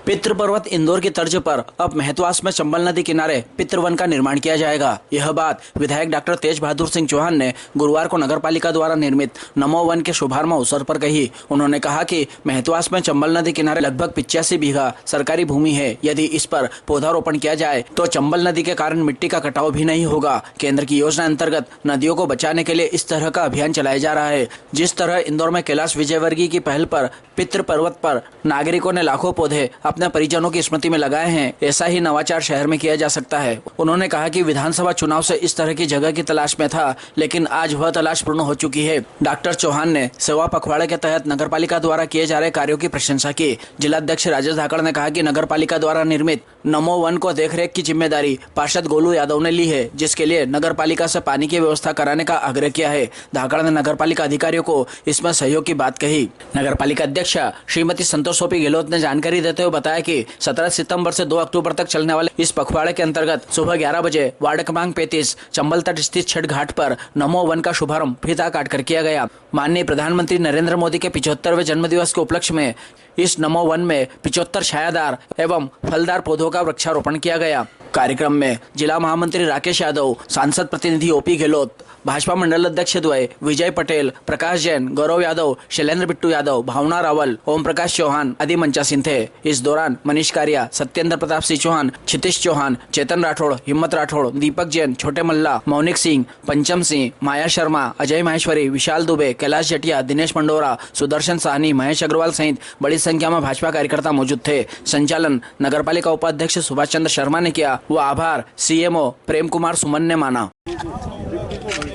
पितृपर्वत इंदौर की तर्ज पर अब महतवास में चंबल नदी किनारे पितृवन का निर्माण किया जाएगा। यह बात विधायक डॉक्टर तेज बहादुर सिंह चौहान ने गुरुवार को नगरपालिका द्वारा निर्मित नमो वन के शुभारंभ अवसर पर कही। उन्होंने कहा कि महतवास में चंबल नदी किनारे लगभग 85 बीघा सरकारी भूमि है। यदि इस पर पौधारोपण किया जाए तो चंबल नदी के कारण मिट्टी का कटाव भी नहीं होगा। केंद्र की योजना अंतर्गत नदियों को बचाने के लिए इस तरह का अभियान चलाया जा रहा है। जिस तरह इंदौर में कैलाश विजयवर्गीय की पहल पर पितृ पर्वत पर नागरिकों ने लाखों पौधे अपने परिजनों की स्मृति में लगाए हैं, ऐसा ही नवाचार शहर में किया जा सकता है। उन्होंने कहा कि विधानसभा चुनाव से इस तरह की जगह की तलाश में था, लेकिन आज वह तलाश पूर्ण हो चुकी है। डॉक्टर चौहान ने सेवा पखवाड़े के तहत नगरपालिका द्वारा किए जा रहे कार्यों की प्रशंसा की। जिलाध्यक्ष राजेश धाकड़ ने कहा कि नगरपालिका द्वारा निर्मित नमो वन को देखरेख की जिम्मेदारी पार्षद गोलू यादव ने ली है, जिसके लिए नगरपालिका से पानी की व्यवस्था कराने का आग्रह किया है। धाकड़ ने नगरपालिका अधिकारियों को इसमें सहयोग की बात कही। नगरपालिका अध्यक्ष श्रीमती संतोष गहलोत ने जानकारी देते हुए बताया कि 17 सितंबर से 2 अक्टूबर तक चलने वाले इस पखवाड़े के अंतर्गत सुबह 11 बजे वार्ड क्रमांक 35 चंबल तट स्थित छठ घाट पर नमो वन का शुभारंभ फीता काटकर किया गया। माननीय प्रधानमंत्री नरेंद्र मोदी के 75वें जन्मदिवस के उपलक्ष्य में इस नमो वन में 75 छायादार एवं फलदार पौधों का वृक्षारोपण किया गया। कार्यक्रम में जिला महामंत्री राकेश यादव, सांसद प्रतिनिधि ओपी गहलोत, भाजपा मंडल अध्यक्ष द्वय विजय पटेल, प्रकाश जैन, गौरव यादव, शैलेंद्र बिट्टू यादव, भावना रावल, ओम प्रकाश चौहान आदि मंचासीन थे। इस दौरान मनीष कारिया, सत्येंद्र प्रताप सिंह चौहान, क्षितिश चौहान, चेतन राठौड़, हिम्मत राठौड़, दीपक जैन, छोटे मल्ला, मौनिक सिंह, पंचम सिंह, माया शर्मा, अजय माहेश्वरी, विशाल दुबे, कैलाश जटिया, दिनेश मंडोरा, सुदर्शन साहनी, महेश अग्रवाल सहित बड़ी संख्या में भाजपा कार्यकर्ता मौजूद थे। संचालन नगरपालिका उपाध्यक्ष सुभाष चंद्र शर्मा ने किया। वो आभार सीएमओ प्रेम कुमार सुमन ने माना।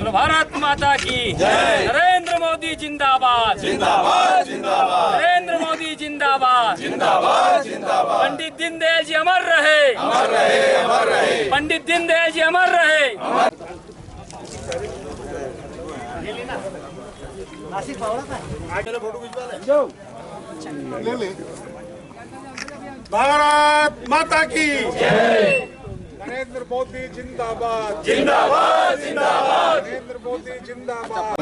भारत माता की जय। नरेंद्र मोदी जिंदाबाद जिंदाबाद जिंदाबाद। नरेंद्र मोदी जिंदाबाद जिंदाबाद जिंदाबाद। पंडित दीनदयाल जी अमर रहे अमर रहे अमर रहे। पंडित दीनदयाल जी अमर रहे। भारत माता की जय। नरेंद्र मोदी जिंदाबाद जिंदाबाद जिंदाबाद। नरेंद्र मोदी जिंदाबाद।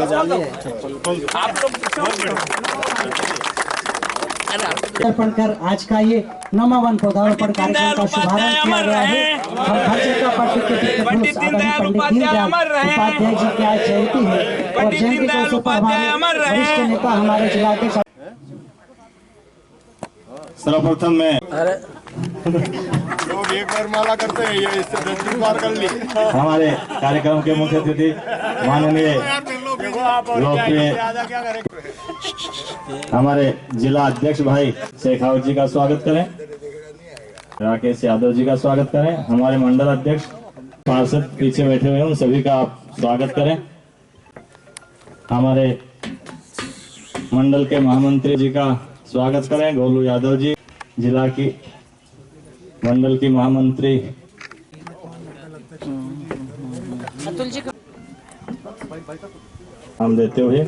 अर्पण कर आज का ये नमो वन पौधारोपण कार्यक्रम का शुभारंभ किया गया है। हम भारतीय का पंडित दीनदयाल उपाध्याय जी की आज जयंती है और जयंती के अवसर पर हमारे वरिष्ठ नेता हमारे जिला के सर्वप्रथम में लोग एक बार माला करते हैं, ये इससे 10 बार कर ली। हमारे कार्यक्रम के मुख्य अतिथि माननीय लोकप्रिय हमारे जिला अध्यक्ष भाई शेखावत जी का स्वागत करें, राकेश यादव जी का स्वागत करें, हमारे मंडल अध्यक्ष पार्षद पीछे बैठे हुए हैं उन सभी का आप स्वागत करें, हमारे मंडल के महामंत्री जी का स्वागत करें, गोलू यादव जी, जिला की मंडल की महामंत्री हम देते हुए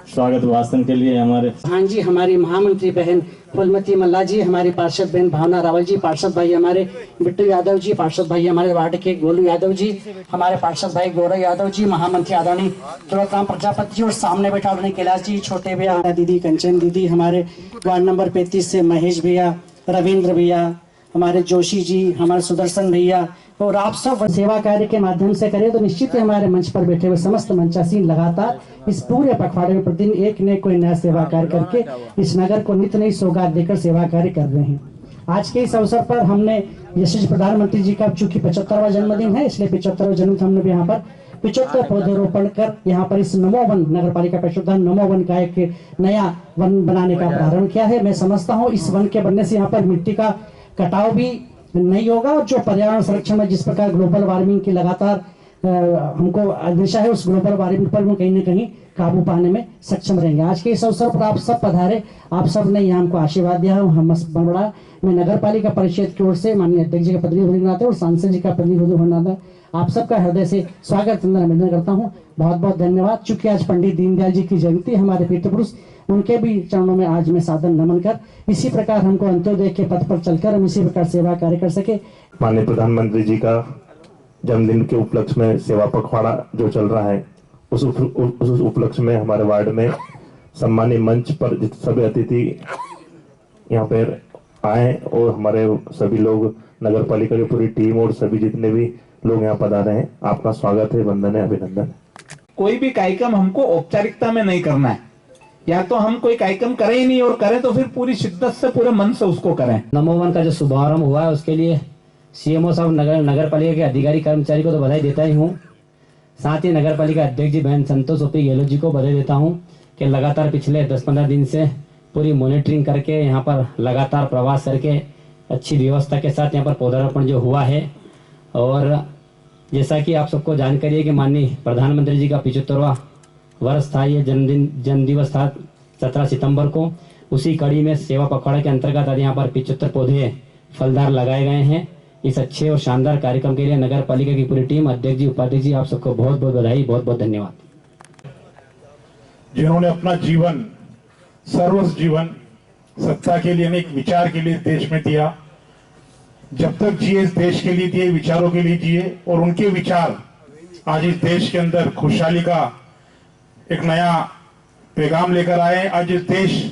स्वागत भाषण के लिए हमारे जी हमारी महामंत्री बहन फुलमती मल्ला जी, हमारी पार्षद बहन भावना रावल जी, पार्षद भाई हमारे बिट्टू यादव जी, पार्षद भाई हमारे वार्ड के गोलू यादव जी, हमारे पार्षद भाई गौरव यादव जी, महामंत्री आदरणीय तुलसीराम प्रजापति जी और सामने बैठा आदरणीय कैलाश जी, छोटे भैया दीदी कंचन दीदी, हमारे वार्ड नंबर 35 से महेश भैया, रविंद्र भैया, हमारे जोशी जी, हमारे सुदर्शन भैया और आप सब सेवा कार्य के माध्यम से करें तो निश्चित ही हमारे मंच पर बैठे हुए समस्त मंचासीन लगातार इस पूरे पखवाड़े में प्रतिदिन एक न कोई नया सेवा कार्य करके इस नगर को नित्य नई सौगात देकर सेवा कार्य कर रहे हैं। आज के इस अवसर पर हमने यशस्वी प्रधानमंत्री जी का चूंकि 75वां जन्मदिन है, इसलिए 75वां जन्मदिन हमने भी यहाँ पर 75 पौधरोपण कर यहाँ पर इस नमो वन नगरपालिका परिषद नमो वन का एक नया वन बनाने का प्रारंभ किया है। मैं समझता हूँ इस वन के बनने से यहाँ पर मिट्टी का कटाव भी नहीं होगा और जो पर्यावरण संरक्षण में जिस प्रकार ग्लोबल वार्मिंग की लगातार हमको दिशा है, उस ग्लोबल वार्मिंग पर कहीं न कहीं काबू पाने में सक्षम रहेंगे। आज के इस अवसर पर आप सब पधारे, आप सब ने यहाँ हमको आशीर्वाद दिया, हम बड़ा मैं नगर पालिका परिषद की ओर से माननीय अध्यक्ष जी का प्रतिनिधि होने के नाते और सांसद जी का प्रतिनिधि होने के नाते आप सबका हृदय से स्वागत अभिनंदन करता हूँ। बहुत बहुत धन्यवाद। चूंकि आज पंडित दीनदयाल जी की जयंती, हमारे पीतृ पुरुष, उनके भी चरणों में आज मैं सादर नमन कर इसी प्रकार हमको अंत्योदय के पथ पर चलकर हम इसी प्रकार सेवा कार्य कर सके। माननीय प्रधानमंत्री जी का जन्मदिन के उपलक्ष्य में सेवा पखवाड़ा जो चल रहा है, उस उपलक्ष्य में हमारे वार्ड में सम्मानीय मंच पर सभी अतिथि यहाँ पर आए और हमारे सभी लोग नगर पालिका की पूरी टीम और सभी जितने भी लोग यहाँ पधारे हैं, आपका स्वागत है, वंदन है, अभिनंदन। कोई भी कार्यक्रम हमको औपचारिकता में नहीं करना है, या तो हम कोई कार्यक्रम करें ही नहीं, और करें तो फिर पूरी शिद्दत से पूरे मन से उसको करें। नमो वन का जो शुभारंभ हुआ है उसके लिए सीएमओ साहब नगर पालिका के अधिकारी कर्मचारी को तो बधाई देता ही हूँ, साथ ही नगर पालिका अध्यक्ष जी बहन संतोष ओपी गहलोत जी को बधाई देता हूँ कि लगातार पिछले 10-15 दिन से पूरी मॉनिटरिंग करके यहाँ पर लगातार प्रवास करके अच्छी व्यवस्था के साथ यहाँ पर पौधारोपण जो हुआ है। और जैसा कि आप सबको जानकारी है कि माननीय प्रधानमंत्री जी का 75वां वर्ष था, ये जन्म दिवस था 17 सितंबर को। उसी कड़ी में सेवा पखवाड़ा के अंतर्गत आज यहाँ पर 75 पौधे फलदार लगाए गए हैं। इस अच्छे और शानदार कार्यक्रम के लिए नगर पालिका की पूरी टीम, अध्यक्ष जी, उपाध्यक्ष जी, आप सबको बहुत बहुत बधाई, बहुत बहुत धन्यवाद। जिन्होंने अपना जीवन, सर्वस्व जीवन सत्ता के लिए, एक विचार के लिए देश में दिया, जब तक जिए इस देश के लिए दिए, विचारों के लिए जिए, और उनके विचार आज इस देश के अंदर खुशहाली का एक नया पैगाम लेकर आए। आज इस देश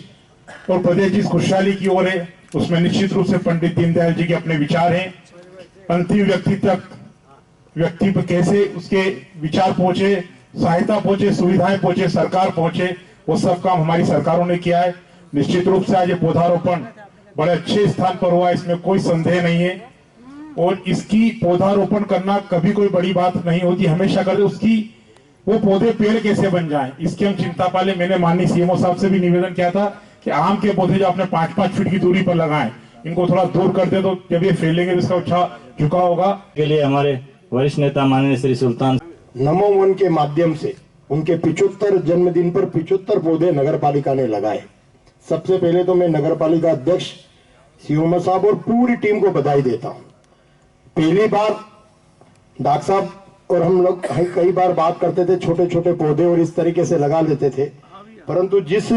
और प्रदेश जिस खुशहाली की ओर है, उसमें निश्चित रूप से पंडित दीनदयाल जी के अपने विचार हैं। अंतिम व्यक्ति तक, व्यक्ति पर कैसे उसके विचार पहुंचे, सहायता पहुंचे, सुविधाएं पहुंचे, सरकार पहुंचे, वो सब काम हमारी सरकारों ने किया है। निश्चित रूप से आज ये पौधारोपण बड़े अच्छे स्थान पर हुआ, इसमें कोई संदेह नहीं है। और इसकी पौधारोपण करना कभी कोई बड़ी बात नहीं होती, हमेशा करते उसकी वो पौधे पेड़ कैसे बन जाएं, इसकी हम चिंता पाले। मैंने माननीय सीएमओ साहब से भी निवेदन किया था कि आम के पौधे जो आपने 5-5 फीट की दूरी पर लगाएं, इनको थोड़ा दूर कर दे, तो जब ये फैलेंगे तो इसका अच्छा झुकाव होगा। के लिए हमारे वरिष्ठ नेता माननीय श्री सुल्तान नमो वन के माध्यम से उनके 75 जन्मदिन पर 75 पौधे नगर पालिका ने लगाए। सबसे पहले तो मैं नगर पालिका अध्यक्ष सीएमओ साहब और पूरी टीम को बधाई देता हूं। पहली बार डॉक्टर साहब और हम लोग कई बार बात करते थे, छोटे छोटे पौधे और इस तरीके से लगा लेते थे, परंतु जिस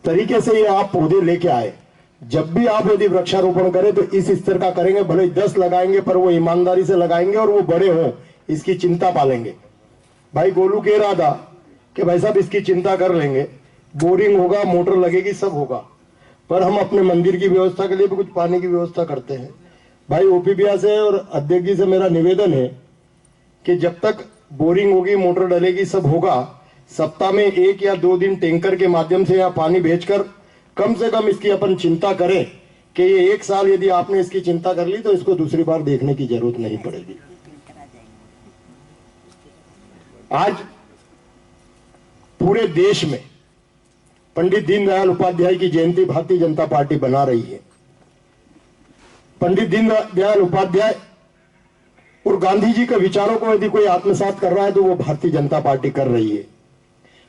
तरीके से ये आप पौधे लेके आए, जब भी आप यदि वृक्षारोपण करें तो इस स्तर का करेंगे। भले 10 लगाएंगे पर वो ईमानदारी से लगाएंगे और वो बड़े हों, इसकी चिंता पालेंगे। भाई गोलू कह रहा था कि भाई साहब इसकी चिंता कर लेंगे, बोरिंग होगा, मोटर लगेगी, सब होगा, पर हम अपने मंदिर की व्यवस्था के लिए भी कुछ पानी की व्यवस्था करते हैं। भाई ओपी भैया से और अध्यक्ष जी से मेरा निवेदन है कि जब तक बोरिंग होगी, मोटर डलेगी, सब होगा, सप्ताह में 1 या 2 दिन टैंकर के माध्यम से यहाँ पानी भेजकर कम से कम इसकी अपन चिंता करें कि ये 1 साल यदि आपने इसकी चिंता कर ली तो इसको दूसरी बार देखने की जरूरत नहीं पड़ेगी। आज पूरे देश में पंडित दीनदयाल उपाध्याय की जयंती भारतीय जनता पार्टी बना रही है। पंडित दीनदयाल उपाध्याय और गांधी जी के विचारों को यदि कोई आत्मसात कर रहा है तो वो भारतीय जनता पार्टी कर रही है।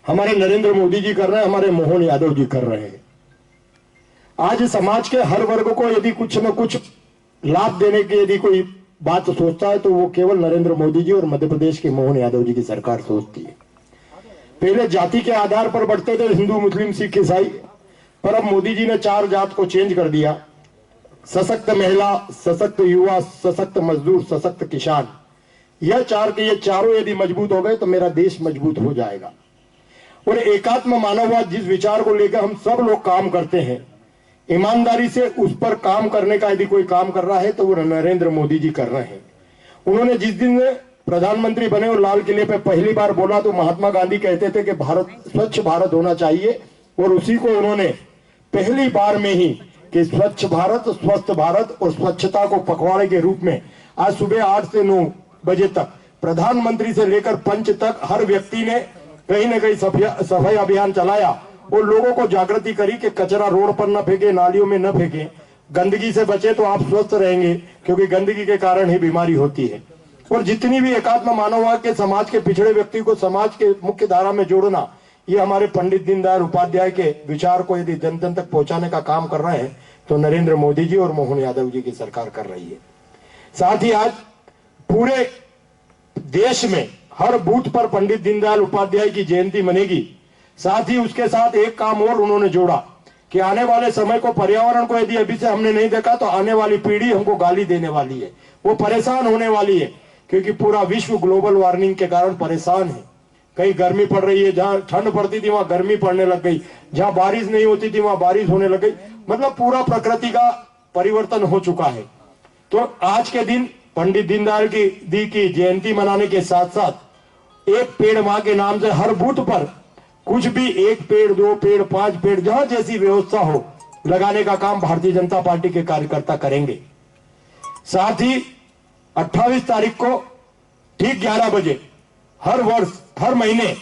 हमारे नरेंद्र मोदी जी कर रहे हैं, हमारे मोहन यादव जी कर रहे हैं। आज समाज के हर वर्ग को यदि कुछ न कुछ लाभ देने की यदि कोई बात सोचता है तो वो केवल नरेंद्र मोदी जी और मध्य प्रदेश के मोहन यादव जी की सरकार सोचती है। पहले जाति के आधार पर बढ़ते थे हिंदू, मुस्लिम, सिख, ईसाई, पर अब मोदी जी ने 4 जात को चेंज कर दिया। सशक्त महिला, सशक्त युवा, सशक्त मजदूर, सशक्त किसान, यह 4 के ये चारों यदि मजबूत हो गए तो मेरा देश मजबूत हो जाएगा। और एकात्म मानववाद जिस विचार को लेकर हम सब लोग काम करते हैं, ईमानदारी से उस पर काम करने का यदि कोई काम कर रहा है तो वो नरेंद्र मोदी जी कर रहे हैं। उन्होंने जिस दिन प्रधानमंत्री बने और लाल किले पे पहली बार बोला तो महात्मा गांधी कहते थे कि भारत स्वच्छ भारत होना चाहिए, और उसी को उन्होंने पहली बार में ही कि स्वच्छ भारत, स्वस्थ भारत और स्वच्छता को पखवाड़े के रूप में आज सुबह 8 से 9 बजे तक प्रधानमंत्री से लेकर पंच तक हर व्यक्ति ने कहीं न कहीं सफाई अभियान चलाया और लोगों को जागृति करी कि कचरा रोड पर न फेंके, नालियों में न फेंके, गंदगी से बचे तो आप स्वस्थ रहेंगे, क्योंकि गंदगी के कारण ही बीमारी होती है। और जितनी भी एकात्म मानववाद के समाज के पिछड़े व्यक्ति को समाज के मुख्य धारा में जोड़ना, ये हमारे पंडित दीनदयाल उपाध्याय के विचार को यदि जन जन तक पहुंचाने का काम कर रहे हैं तो नरेंद्र मोदी जी और मोहन यादव जी की सरकार कर रही है। साथ ही आज पूरे देश में हर बूथ पर पंडित दीनदयाल उपाध्याय की जयंती मनेगी। साथ ही उसके साथ एक काम और उन्होंने जोड़ा कि आने वाले समय को, पर्यावरण को यदि अभी से हमने नहीं देखा तो आने वाली पीढ़ी हमको गाली देने वाली है, वो परेशान होने वाली है, क्योंकि पूरा विश्व ग्लोबल वार्मिंग के कारण परेशान है। कहीं गर्मी पड़ रही है, जहां ठंड पड़ती थी वहां गर्मी पड़ने लग गई, जहां बारिश नहीं होती थी वहां बारिश होने लग गई। मतलब पूरा प्रकृति का परिवर्तन हो चुका है। तो आज के दिन पंडित दीनदयाल दी की जयंती मनाने के साथ साथ एक पेड़ मां के नाम से हर बूथ पर कुछ भी 1 पेड़ 2 पेड़ 5 पेड़ जहां जैसी व्यवस्था हो लगाने का काम भारतीय जनता पार्टी के कार्यकर्ता करेंगे। साथ ही 28 तारीख को ठीक 11 बजे हर वर्ष हर महीने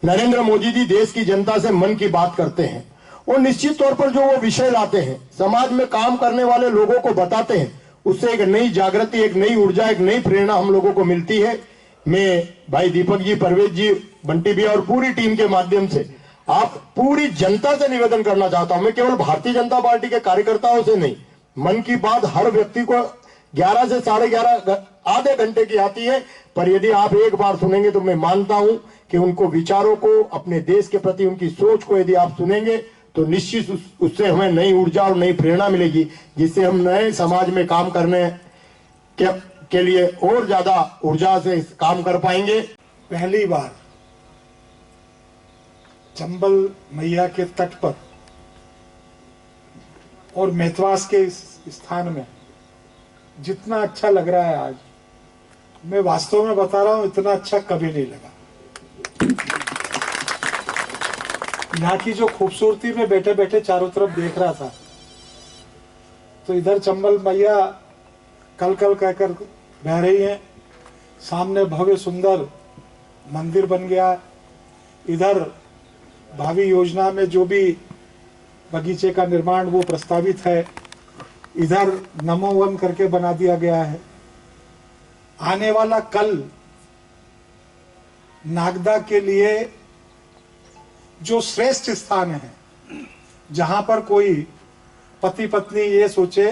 नरेंद्र मोदी जी देश की जनता से मन की बात करते हैं और निश्चित तौर पर जो वो विषय लाते हैं, समाज में काम करने वाले लोगों को बताते हैं, उससे एक नई जागृति, एक नई ऊर्जा, एक नई प्रेरणा हम लोगों को मिलती है। मैं भाई दीपक जी, परवेज जी, बंटी भैया और पूरी टीम के माध्यम से आप पूरी जनता से निवेदन करना चाहता हूं। मैं केवल भारतीय जनता पार्टी के कार्यकर्ताओं से नहीं, मन की बात हर व्यक्ति को 11 से 11:30 आधे घंटे की आती है, पर यदि आप एक बार सुनेंगे तो मैं मानता हूं कि उनको विचारों को, अपने देश के प्रति उनकी सोच को यदि आप सुनेंगे तो निश्चित उससे हमें नई ऊर्जा और नई प्रेरणा मिलेगी, जिससे हम नए समाज में काम करने के लिए और ज्यादा ऊर्जा से काम कर पाएंगे। पहली बार चंबल मैया के तट पर और मेहतवास के इस स्थान में जितना अच्छा लग रहा है आज, मैं वास्तव में बता रहा हूं इतना अच्छा कभी नहीं लगा। यहाँ की जो खूबसूरती में बैठे बैठे चारों तरफ देख रहा था तो इधर चंबल मैया कल कल कहकर बह रही है, सामने भव्य सुंदर मंदिर बन गया, इधर भावी योजना में जो भी बगीचे का निर्माण वो प्रस्तावित है, इधर नमो वन करके बना दिया गया है। आने वाला कल नागदा के लिए जो श्रेष्ठ स्थान है, जहां पर कोई पति पत्नी ये सोचे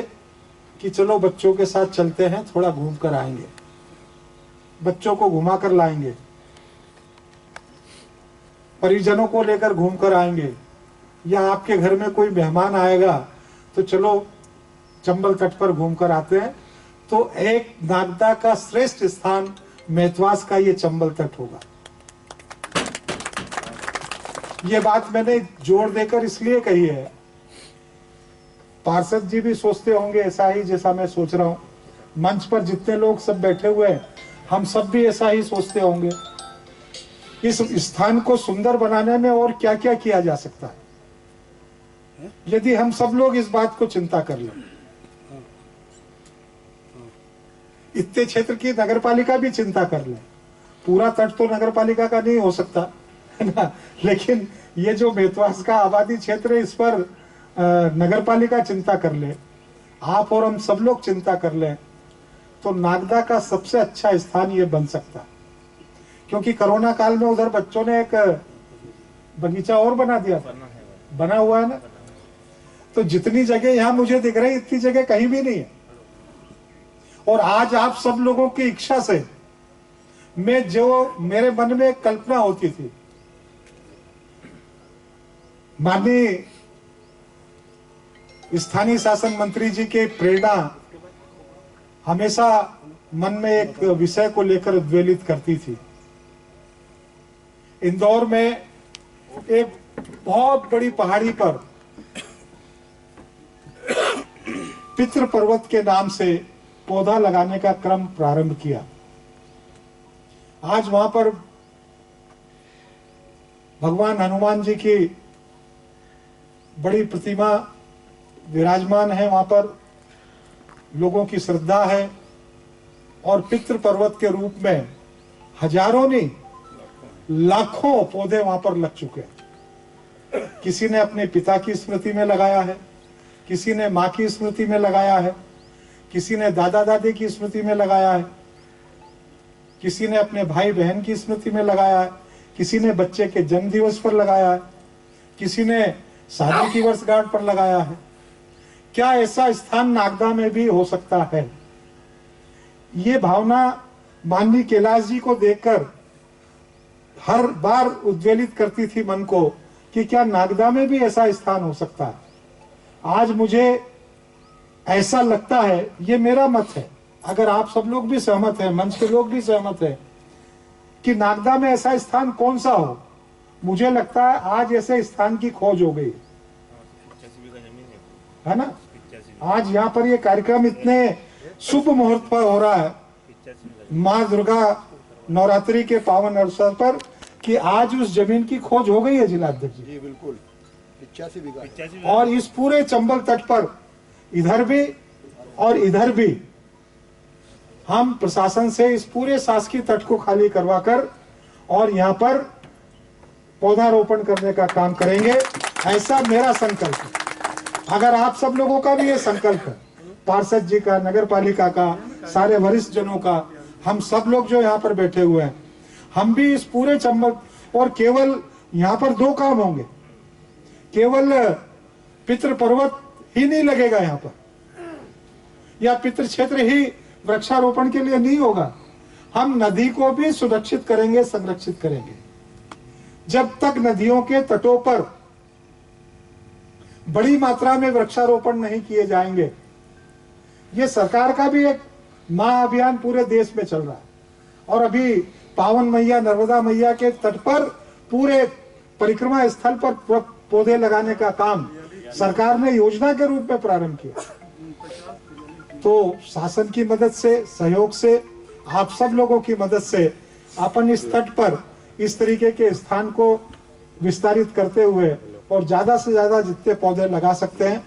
कि चलो बच्चों के साथ चलते हैं, थोड़ा घूम कर आएंगे, बच्चों को घुमा कर लाएंगे, परिजनों को लेकर घूम कर आएंगे, या आपके घर में कोई मेहमान आएगा तो चलो चंबल तट पर घूम कर आते हैं। तो एक नागदा का श्रेष्ठ स्थान मेहतवास का ये चंबल तट होगा। ये बात मैंने जोर देकर इसलिए कही है, पार्षद जी भी सोचते होंगे ऐसा ही जैसा मैं सोच रहा हूं, मंच पर जितने लोग सब बैठे हुए हैं हम सब भी ऐसा ही सोचते होंगे। इस स्थान को सुंदर बनाने में और क्या क्या किया जा सकता है, यदि हम सब लोग इस बात को चिंता कर लें। इतने क्षेत्र की नगरपालिका भी चिंता कर ले, पूरा तट तो नगरपालिका का नहीं हो सकता है ना, लेकिन ये जो मेहतवास का आबादी क्षेत्र है इस पर नगरपालिका चिंता कर ले, आप और हम सब लोग चिंता कर लें, तो नागदा का सबसे अच्छा स्थान ये बन सकता है। क्योंकि कोरोना काल में उधर बच्चों ने एक बगीचा और बना दिया था, बना हुआ है ना, तो जितनी जगह यहां मुझे दिख रही इतनी जगह कहीं भी नहीं है। और आज आप सब लोगों की इच्छा से मैं जो मेरे मन में एक कल्पना होती थी, माननीय स्थानीय शासन मंत्री जी के प्रेरणा हमेशा मन में एक विषय को लेकर उद्वेलित करती थी। इंदौर में एक बहुत बड़ी पहाड़ी पर पितृ पर्वत के नाम से पौधा लगाने का क्रम प्रारंभ किया। आज वहां पर भगवान हनुमान जी की बड़ी प्रतिमा विराजमान है, वहां पर लोगों की श्रद्धा है, और पितृ पर्वत के रूप में हजारों नहीं लाखों पौधे वहां पर लग चुके हैं। किसी ने अपने पिता की स्मृति में लगाया है, किसी ने माँ की स्मृति में लगाया है, किसी ने दादा दादी की स्मृति में लगाया है, किसी ने अपने भाई बहन की स्मृति में लगाया है, किसी ने बच्चे के जन्म दिवस पर लगाया है, किसी ने शादी की वर्षगांठ पर लगाया है। क्या ऐसा स्थान नागदा में भी हो सकता है? ये भावना माननीय कैलाश जी को देखकर हर बार उद्वेलित करती थी मन को कि क्या नागदा में भी ऐसा स्थान हो सकता है। आज मुझे ऐसा लगता है, ये मेरा मत है, अगर आप सब लोग भी सहमत हैं, मंच के लोग भी सहमत हैं, कि नागदा में ऐसा स्थान कौन सा हो। मुझे लगता है आज ऐसे स्थान की खोज हो गई। है ना। आज यहाँ पर ये कार्यक्रम इतने शुभ मुहूर्त पर हो रहा है, माँ दुर्गा नवरात्रि के पावन अवसर पर, कि आज उस जमीन की खोज हो गई है जिलाध्यक्ष जी। बिल्कुल 85 बीघा। और इस पूरे चंबल तट पर इधर भी और इधर भी हम प्रशासन से इस पूरे शासकीय तट को खाली करवाकर और यहाँ पर पौधारोपण करने का काम करेंगे, ऐसा मेरा संकल्प है। अगर आप सब लोगों का भी ये संकल्प है, पार्षद जी का, नगर पालिका का, सारे वरिष्ठ जनों का, हम सब लोग जो यहाँ पर बैठे हुए हैं, हम भी इस पूरे चंबल, और केवल यहाँ पर 2 काम होंगे, केवल पितृ पर्वत ही नहीं लगेगा यहाँ पर, या पितृ क्षेत्र ही वृक्षारोपण के लिए नहीं होगा, हम नदी को भी सुरक्षित करेंगे, संरक्षित करेंगे। जब तक नदियों के तटों पर बड़ी मात्रा में वृक्षारोपण नहीं किए जाएंगे, ये सरकार का भी एक महाअभियान पूरे देश में चल रहा है, और अभी पावन मैया नर्मदा मैया के तट पर पूरे परिक्रमा स्थल पर पौधे लगाने का काम सरकार ने योजना के रूप में प्रारंभ किया। तो शासन की मदद से, सहयोग से, आप सब लोगों की मदद से अपन इस तट पर इस तरीके के स्थान को विस्तारित करते हुए और ज्यादा से ज्यादा जितने पौधे लगा सकते हैं,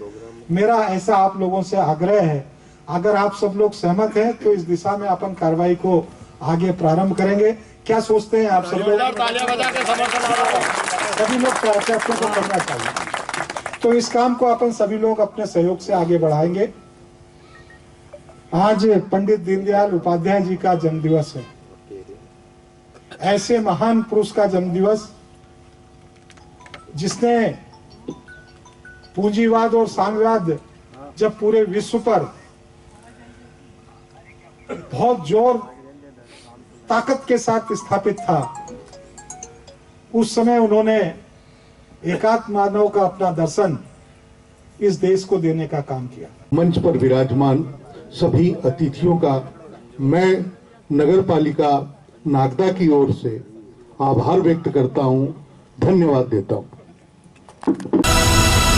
मेरा ऐसा आप लोगों से आग्रह है। अगर आप सब लोग सहमत हैं तो इस दिशा में अपन कार्रवाई को आगे प्रारंभ करेंगे। क्या सोचते हैं आप सब लोग? सभी लोग अपने को करना चाहिए, तो इस काम को अपन सभी लोग अपने सहयोग से आगे बढ़ाएंगे। आज पंडित दीनदयाल उपाध्याय जी का जन्मदिवस है। ऐसे महान पुरुष का जन्मदिवस जिसने पूंजीवाद और साम्यवाद जब पूरे विश्व पर बहुत जोर ताकत के साथ स्थापित था, उस समय उन्होंने एकात्म मानव का अपना दर्शन इस देश को देने का काम किया। मंच पर विराजमान सभी अतिथियों का मैं नगर पालिका नागदा की ओर से आभार व्यक्त करता हूं, धन्यवाद देता हूं।